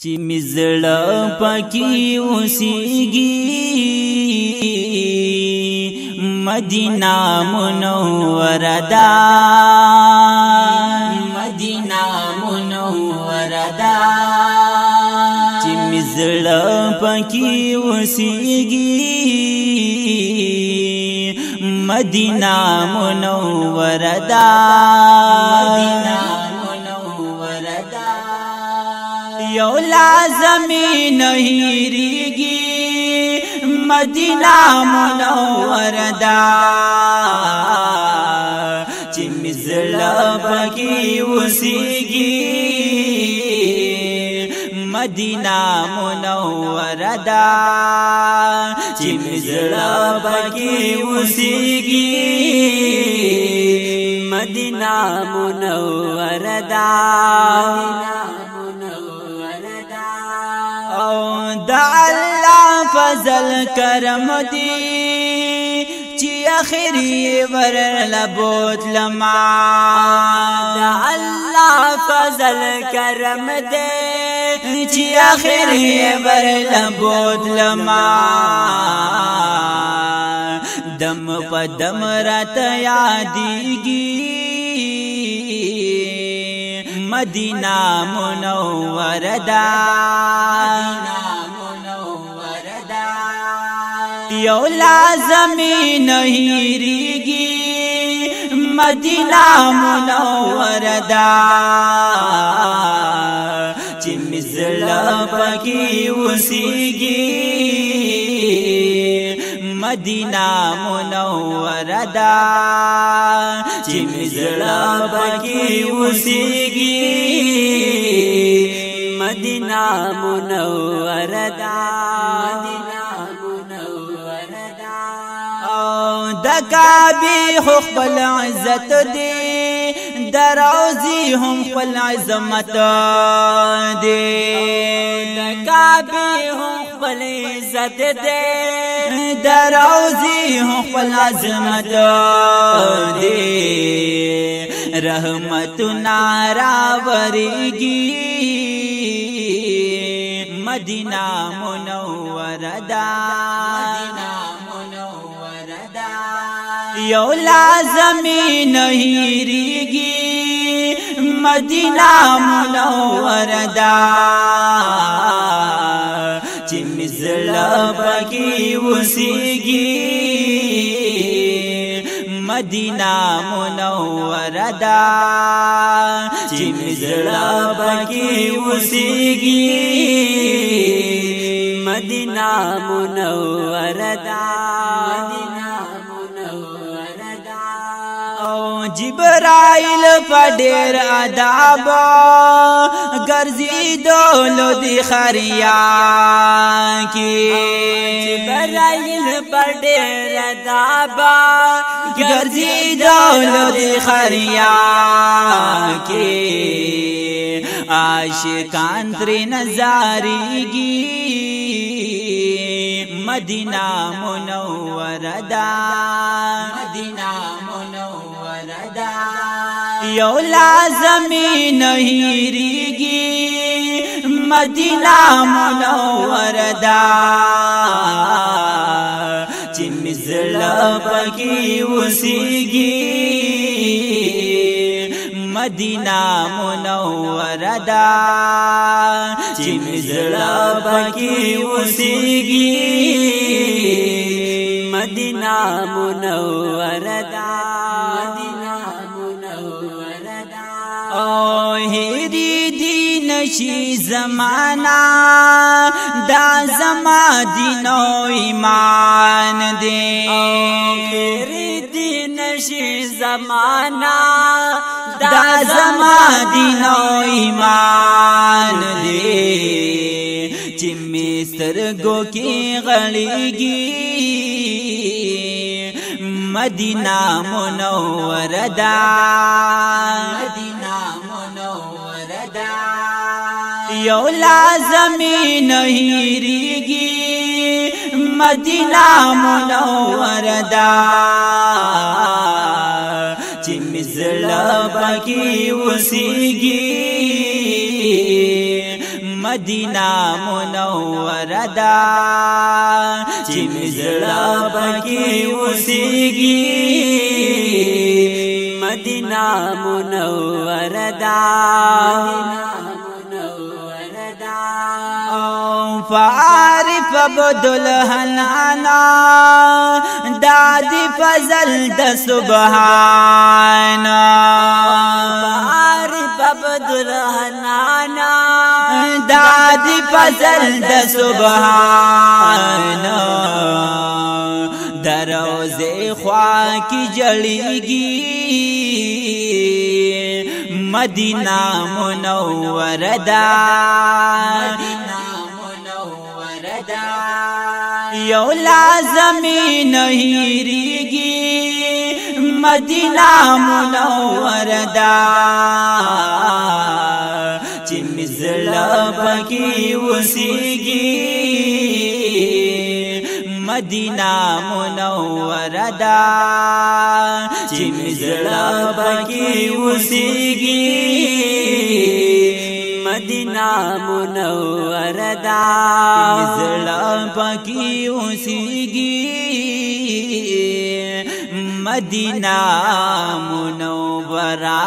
چې مزړه پکې اوسېږي مدینه منوره ده مدینه منوره ده چې مزړه پکې اوسېږي مدینه منوره ده مدینه منوره ده یو لازمی نهیریږي مدینه منوره ده چې مزړه پکې اوسېږي مدینه منوره ده چې مزړه پکې اوسېږي مدینه منوره ده دا الله فضل کرم دی چې اخري ورل بوتلما دا الله فضل کرم دی چې اخري ورل بوتلما دم په دم رات یادېږي مدینه منوره ده یو لازمی نهیریږي مدینه منوره ده چې مزړه پکې اوسېږي مدینه منوره ده چې مزړه پکې اوسېږي مدینه منوره ده د کعبه خپل عزت دی دروزی هم خپل عظمت دی د کعبه هم خپل عزت دی دروزی هم خپل عظمت دی رحمت ناراوریږي مدینه منوره ده یو لازمی نهیریږي مدینه منوره ده چې مزړه پکې اوسېږي مدینه منوره ده چې مزړه پکې اوسېږي مدینه منوره ده جبرائیل پډیر ادب ګرځیدلو دی خریا کی جبرائیل پډیر ادب ګرځیدلو دی خریا کی عاشقان تر نظریږي مدینه منوره ده مدینه یو لازمی نهیریږي مدینه منوره ده چې مزړه پکې اوسېږي مدینه منوره ده چې مزړه پکې اوسېږي مدینه منوره ده او هېرې دې نشي زمانہ دا زما دین او ایمان دی هېرې دې نشي زمانہ دا زما دین او ایمان دی چې مسترګو کې غړېږي مدینه منوره ده مدینه منوره ده یو لازمی نهیریږي مدینه منوره ده چې مزړه پکې اوسېږي مدینہ منوره دا چې مزړه پکې اوسېږي مدینہ منوره دا فعارف عبدالحنانا دادی فضل د سبحانا فعارف عبدالحنانا دادی فضل د سبحانا دروزه خوا کی جړیږي مدینہ منوره دا یو لازمی نہیں ریگی مدینہ منوره دا چې مزړه پکې اوسېږي مدینہ منوره دا چې مزړه پکې اوسېږي مدینہ منوره دا مزړه پکې اوسېږي مدینہ منوره